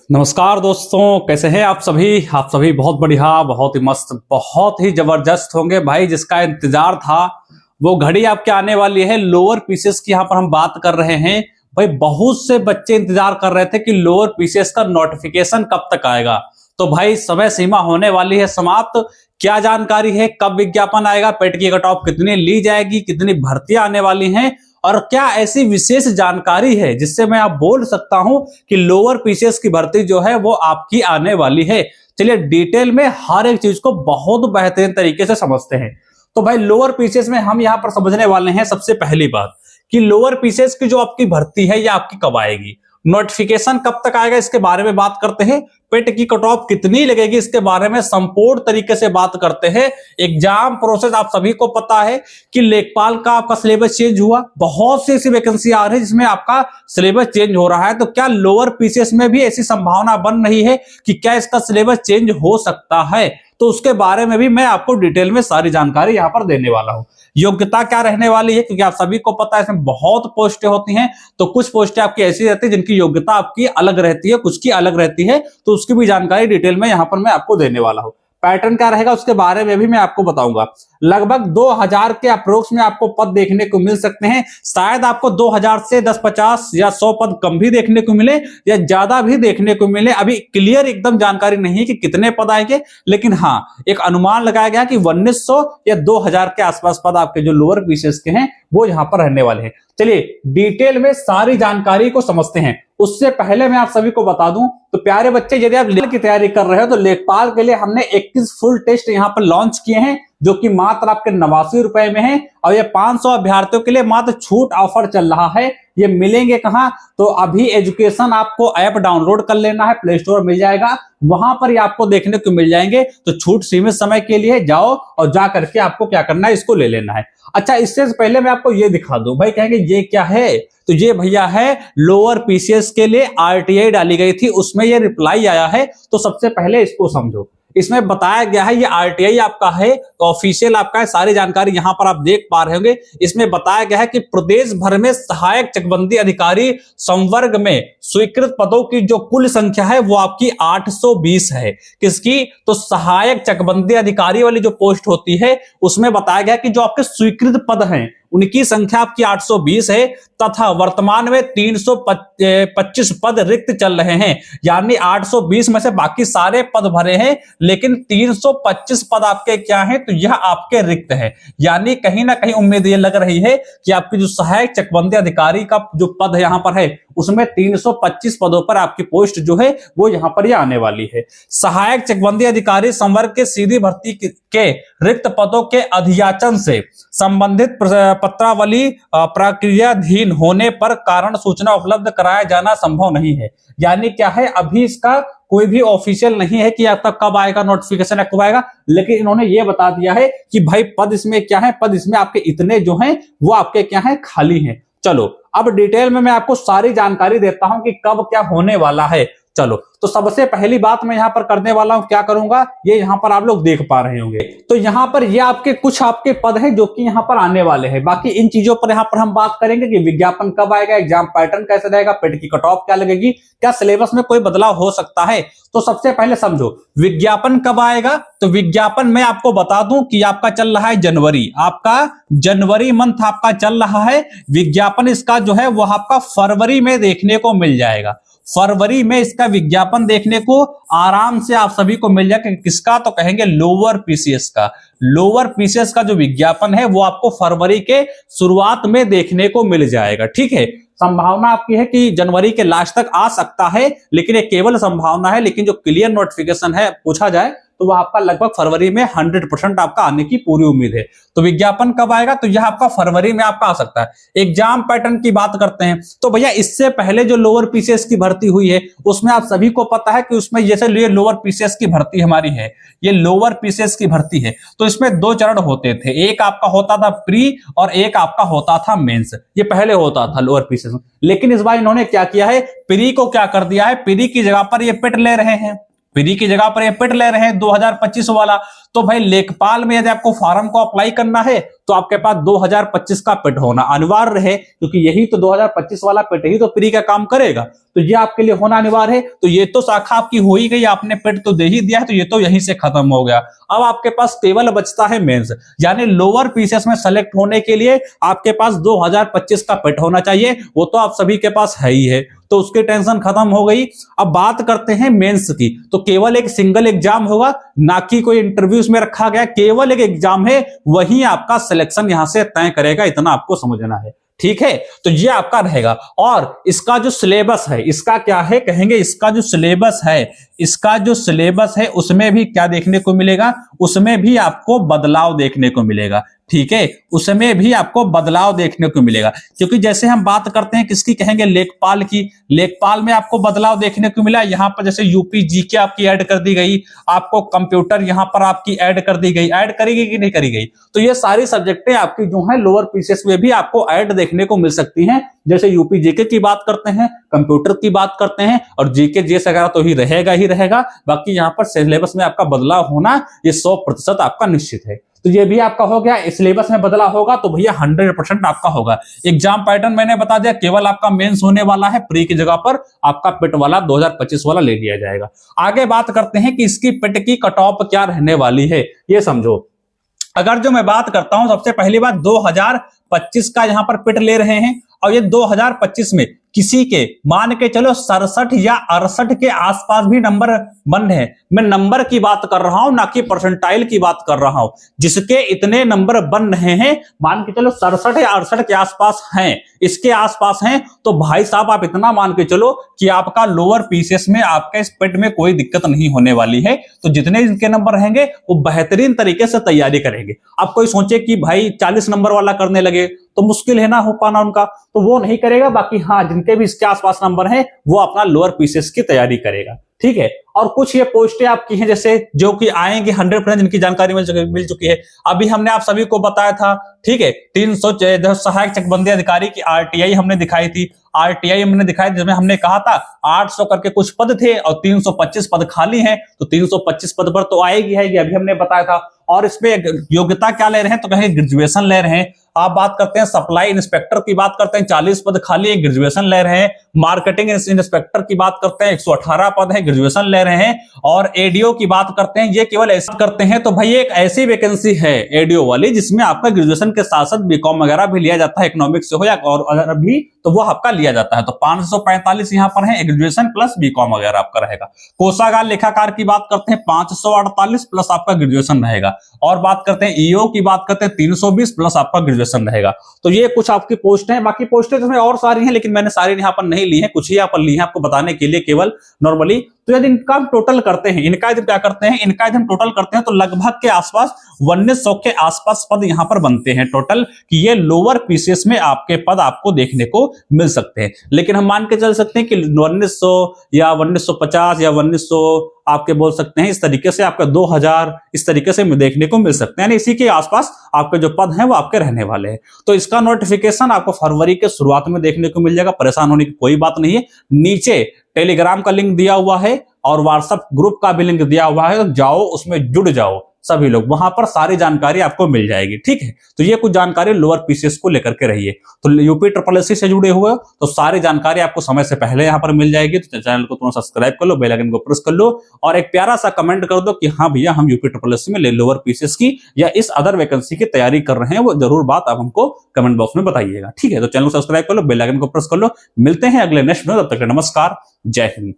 नमस्कार दोस्तों, कैसे हैं आप सभी बहुत बढ़िया, बहुत ही मस्त, बहुत ही जबरदस्त होंगे भाई। जिसका इंतजार था वो घड़ी आपके आने वाली है। लोअर पीसेस की यहाँ पर हम बात कर रहे हैं भाई। बहुत से बच्चे इंतजार कर रहे थे कि लोअर पीसेस का नोटिफिकेशन कब तक आएगा। तो भाई समय सीमा होने वाली है समाप्त। क्या जानकारी है, कब विज्ञापन आएगा, पेट की कट ऑफ कितनी ली जाएगी, कितनी भर्तियां आने वाली हैं, और क्या ऐसी विशेष जानकारी है जिससे मैं आप बोल सकता हूं कि लोअर पीसीएस की भर्ती जो है वो आपकी आने वाली है। चलिए डिटेल में हर एक चीज को बहुत बेहतरीन तरीके से समझते हैं। तो भाई लोअर पीसीएस में हम यहां पर समझने वाले हैं सबसे पहली बात कि लोअर पीसीएस की जो आपकी भर्ती है ये आपकी कब आएगी, नोटिफिकेशन कब तक आएगा, इसके बारे में बात करते हैं। पेट की कट ऑफ कितनी लगेगी, इसके बारे में संपूर्ण तरीके से बात करते हैं। एग्जाम प्रोसेस आप सभी को पता है कि लेखपाल का आपका सिलेबस चेंज हुआ, बहुत सी ऐसी वैकेंसी आ रही है जिसमें आपका सिलेबस चेंज हो रहा है। तो क्या लोअर पीसीएस में भी ऐसी संभावना बन रही है कि क्या इसका सिलेबस चेंज हो सकता है? तो उसके बारे में भी मैं आपको डिटेल में सारी जानकारी यहां पर देने वाला हूं। योग्यता क्या रहने वाली है, क्योंकि आप सभी को पता है इसमें बहुत पोस्टें होती हैं। तो कुछ पोस्टें आपकी ऐसी रहती है जिनकी योग्यता आपकी अलग रहती है, कुछ की अलग रहती है। तो उसकी भी जानकारी डिटेल में यहां पर मैं आपको देने वाला हूं। पैटर्न क्या रहेगा उसके बारे में भी मैं आपको बताऊंगा। लगभग 2000 के अप्रोक्स में आपको पद देखने को मिल सकते हैं। शायद आपको 2000 से 10, 50 या 100 पद कम भी देखने को मिले या ज्यादा भी देखने को मिले। अभी क्लियर एकदम जानकारी नहीं है कि कितने पद आएंगे, लेकिन हाँ एक अनुमान लगाया गया कि 1900 या 2000 के आसपास पद आपके जो लोअर पीसीएस के हैं वो यहां पर रहने वाले हैं। चलिए डिटेल में सारी जानकारी को समझते हैं। उससे पहले मैं आप सभी को बता दूं तो प्यारे बच्चे, यदि आप लेखपाल की तैयारी कर रहे हो तो लेखपाल के लिए हमने 21 फुल टेस्ट यहां पर लॉन्च किए हैं, जो कि मात्र आपके 89 रुपए में है। और ये 500 अभ्यर्थियों के लिए मात्र छूट ऑफर चल रहा है। ये मिलेंगे कहां? तो अभी एजुकेशन आपको ऐप डाउनलोड कर लेना है, प्ले स्टोर मिल जाएगा, वहां पर ये आपको देखने को मिल जाएंगे। तो छूट सीमित समय के लिए जाओ और जा करके आपको क्या करना है, इसको ले लेना है। अच्छा, इससे पहले मैं आपको ये दिखा दूं। भाई कहेंगे ये क्या है, तो ये भैया है लोअर पीसीएस के लिए आरटीआई डाली गई थी, उसमें ये रिप्लाई आया है। तो सबसे पहले इसको समझो। इसमें बताया गया है ये आरटीआई आपका है, ऑफिशियल आपका है, सारी जानकारी यहां पर आप देख पा रहे होंगे। इसमें बताया गया है कि प्रदेश भर में सहायक चकबंदी अधिकारी संवर्ग में स्वीकृत पदों की जो कुल संख्या है वो आपकी 820 है। किसकी? तो सहायक चकबंदी अधिकारी वाली जो पोस्ट होती है उसमें बताया गया कि जो आपके स्वीकृत पद हैं उनकी संख्या आपकी 820 है, तथा वर्तमान में 325 पद रिक्त चल रहे हैं। यानी 820 में से बाकी सारे पद भरे हैं, लेकिन 325 पद आपके क्या हैं, तो यह आपके रिक्त है। यानी कहीं ना कहीं उम्मीद ये लग रही है कि आपकी जो सहायक चकबंदी अधिकारी का जो पद यहां पर है उसमें 325 पदों पर आपकी पोस्ट जो है वो यहां पर ये आने वाली है। सहायक चकबंदी अधिकारी संवर्ग के सीधी भर्ती के रिक्त पदों के अधियाचन से संबंधित पत्रावली प्रक्रियाधीन होने पर कारण सूचना उपलब्ध कराया जाना संभव नहीं है। यानी क्या है, अभी इसका कोई भी ऑफिशियल नहीं है कि आपका कब आएगा नोटिफिकेशन, कब आएगा, लेकिन इन्होंने ये बता दिया है कि भाई पद इसमें क्या है, पद इसमें आपके इतने जो हैं वो आपके क्या हैं, खाली हैं। चलो अब डिटेल में मैं आपको सारी जानकारी देता हूं कि कब क्या होने वाला है। चलो तो सबसे पहली बात मैं यहां पर करने वाला हूं, क्या करूंगा, ये यहां पर आप लोग देख पा रहे होंगे। तो यहां पर ये आपके कुछ आपके पद हैं जो कि यहां पर आने वाले हैं। बाकी इन चीजों पर यहां पर हम बात करेंगे कि विज्ञापन कब आएगा, एग्जाम पैटर्न कैसे रहेगा, पेट की कट ऑफ क्या लगेगी, क्या सिलेबस में कोई बदलाव हो सकता है। तो सबसे पहले समझो विज्ञापन कब आएगा। तो विज्ञापन मैं आपको बता दूं कि आपका चल रहा है जनवरी, आपका जनवरी मंथ आपका चल रहा है। विज्ञापन इसका जो है वो आपका फरवरी में देखने को मिल जाएगा। फरवरी में इसका विज्ञापन देखने को आराम से आप सभी को मिल जाएगा। किसका? तो कहेंगे लोअर पीसीएस का। लोअर पीसीएस का जो विज्ञापन है वो आपको फरवरी के शुरुआत में देखने को मिल जाएगा। ठीक है, संभावना आपकी है कि जनवरी के लास्ट तक आ सकता है, लेकिन ये केवल संभावना है। लेकिन जो क्लियर नोटिफिकेशन है पूछा जाए तो वह आपका लगभग फरवरी में 100% आपका आने की पूरी उम्मीद है। तो विज्ञापन कब आएगा? तो यह आपका फरवरी में आपका आ सकता है। एग्जाम पैटर्न की बात करते हैं तो भैया इससे पहले जो लोअर पीसीएस की भर्ती हुई है उसमें आप सभी को पता है कि उसमें जैसे ये लोअर पीसीएस की भर्ती हमारी है, ये लोअर पीसीएस की भर्ती है, तो इसमें 2 चरण होते थे। एक आपका होता था प्री और एक आपका होता था मेंस। ये पहले होता था लोअर पीसीएस में, लेकिन इस बार इन्होंने क्या किया है, प्री को क्या कर दिया है, प्री की जगह पर ये पेट ले रहे हैं। प्री की जगह पर ये पेट ले रहे हैं 2025 वाला। तो भाई लेखपाल में यदि आपको फॉर्म को अप्लाई करना है तो आपके पास 2025 का पिट होना अनिवार्य है, क्योंकि यही तो 2025 वाला पिट ही तो प्री का काम करेगा, तो ये आपके लिए होना अनिवार्य है। तो ये तो शाखा आपकी हो ही गई, आपने पिट तो दे ही दिया है, तो ये तो यहीं से खत्म हो गया। अब आपके पास केवल बचता है मेंस, यानी लोअर पीसीएस में सेलेक्ट होने के लिए आपके पास 2025 का पिट होना चाहिए, वो तो आप सभी के पास है ही है, तो उसकी टेंशन खत्म हो गई। अब बात करते हैं मेंस की, तो केवल एक सिंगल एग्जाम होगा, ना कि कोई इंटरव्यूज में रखा गया, केवल एक एग्जाम है, वही आपका सिलेक्शन यहां से तय करेगा, इतना आपको समझना है। ठीक है, तो ये आपका रहेगा। और इसका जो सिलेबस है, इसका क्या है कहेंगे, इसका जो सिलेबस है, इसका जो सिलेबस है उसमें भी क्या देखने को मिलेगा, उसमें भी आपको बदलाव देखने को मिलेगा। ठीक है, उसमें भी आपको बदलाव देखने को मिलेगा, क्योंकि जैसे हम बात करते हैं किसकी कहेंगे, लेखपाल की, लेखपाल में आपको बदलाव देखने को मिला। यहां पर जैसे यूपी जीके आपकी ऐड कर दी गई, आपको कंप्यूटर यहां पर आपकी ऐड कर दी गई, ऐड करी गई कि नहीं करी गई, तो ये सारी सब्जेक्टें आपकी जो है लोअर पीसीएस में भी आपको ऐड देखने को मिल सकती हैं। जैसे यूपी जीके की बात करते हैं, कंप्यूटर की बात करते हैं, और जीके जीएस वगैरह तो ही रहेगा ही रहेगा, बाकी यहाँ पर सिलेबस में आपका बदलाव होना ये 100% आपका निश्चित है। तो ये भी आपका हो गया, सिलेबस में बदलाव होगा तो भैया 100% आपका होगा। एग्जाम पैटर्न मैंने बता दिया, केवल आपका मेंस होने वाला है, प्री की जगह पर आपका पिट वाला 2025 वाला ले लिया जाएगा। आगे बात करते हैं कि इसकी पिट की कट ऑफ क्या रहने वाली है, ये समझो। अगर जो मैं बात करता हूं, सबसे पहली बात 2025 का यहां पर पिट ले रहे हैं, और ये 2025 में किसी के मान के चलो 67 या 68 के आसपास भी नंबर बन रहे हैं, मैं नंबर की बात कर रहा हूं, ना कि परसेंटाइल की बात कर रहा हूं, जिसके इतने नंबर बन रहे हैं, मान के चलो 67 या 68 के आसपास हैं, इसके आसपास हैं, तो भाई साहब आप इतना मान के चलो कि आपका लोअर पीसीएस में आपके इस पिट में कोई दिक्कत नहीं होने वाली है। तो जितने इनके नंबर रहेंगे वो बेहतरीन तरीके से तैयारी करेंगे। अब कोई सोचे कि भाई 40 नंबर वाला करने लगे तो मुश्किल है ना हो पाना उनका, तो वो नहीं करेगा। बाकी हाँ, जिनके भी इसके आसपास नंबर हैं वो अपना लोअर पीसीएस की तैयारी करेगा। ठीक है, और कुछ ये पोस्टें आपकी हैं जैसे जो कि आएंगे 100% जिनकी जानकारी मिल चुकी है। अभी हमने आप सभी को बताया था, ठीक है, 300 सहायक चकबंदी अधिकारी की आरटीआई हमने दिखाई थी, आरटीआई हमने दिखाई थी, जिसमें हमने कहा था 800 करके कुछ पद थे और 325 पद खाली हैं, तो 325 पद पर तो आएगी है, ये अभी हमने बताया था। और इसमें योग्यता क्या ले रहे हैं, तो कहेंगे ग्रेजुएशन ले रहे हैं। आप बात करते हैं सप्लाई इंस्पेक्टर की बात करते हैं, 40 पद खाली है, ग्रेजुएशन ले रहे हैं। मार्केटिंग इंस्पेक्टर की बात करते हैं, 118 पद है, ग्रेजुएशन ले रहे हैं। और एडीओ की बात करते हैं, ये केवल ऐसा करते हैं, तो भाई एक ऐसी वैकेंसी है एडीओ वाली जिसमें आपका ग्रेजुएशन के साथ साथ बीकॉम वगैरह भी लिया जाता है, इकोनॉमिक्स से हो या और अगर भी तो वो आपका लिया जाता है। तो 545 यहां पर है, ग्रेजुएशन प्लस बीकॉम वगैरह आपका रहेगा। कोषागार लेखाकार की बात करते हैं 548 प्लस आपका ग्रेजुएशन रहेगा। और बात करते हैं ईओ की बात करते हैं 320 प्लस आपका ग्रेजुएशन रहेगा। तो ये कुछ आपकी पोस्ट है, बाकी पोस्टें तो और सारी हैं, लेकिन मैंने सारी यहाँ पर नहीं ली है, कुछ ही यहाँ पर ली है आपको बताने के लिए केवल नॉर्मली। तो यदि इनका हम टोटल करते हैं, इनका यदि क्या करते हैं, इनका यदि हम टोटल करते हैं तो लगभग के आसपास 1900 के आसपास पद यहां पर बनते हैं टोटल, कि ये लोअर पीसीएस में आपके पद आपको देखने को मिल सकते हैं। लेकिन हम मान के चल सकते हैं कि 1900 या 1950 या 1900 आपके बोल सकते हैं, इस तरीके से आपका 2000 इस तरीके से देखने को मिल सकते हैं, यानी इसी के आसपास आपके जो पद हैं वो आपके रहने वाले हैं। तो इसका नोटिफिकेशन आपको फरवरी के शुरुआत में देखने को मिल जाएगा, परेशान होने की कोई बात नहीं है। नीचे टेलीग्राम का लिंक दिया हुआ है और व्हाट्सएप ग्रुप का भी लिंक दिया हुआ है, तो जाओ उसमें जुड़ जाओ सभी लोग, वहां पर सारी जानकारी आपको मिल जाएगी। ठीक है, तो ये कुछ जानकारी लोअर पीसीएस को लेकर के रहिए। तो यूपी SSSC से जुड़े हुए तो सारी जानकारी आपको समय से पहले यहां पर मिल जाएगी। तो चैनल को तुरंत सब्सक्राइब कर लो, बेल आइकन को प्रेस कर लो और एक प्यारा सा कमेंट कर दो कि हाँ भैया हम यूपी SSSC में लोअर पीसीएस की या इस अदर वैकेंसी की तैयारी कर रहे हैं, वो जरूर बात आप हमको कमेंट बॉक्स में बताइएगा। ठीक है, तो चैनल को सब्सक्राइब कर लो, बेल आइकन को प्रेस कर लो। मिलते हैं अगले नेक्स्ट वीडियो, तब तक नमस्कार, जय हिंद।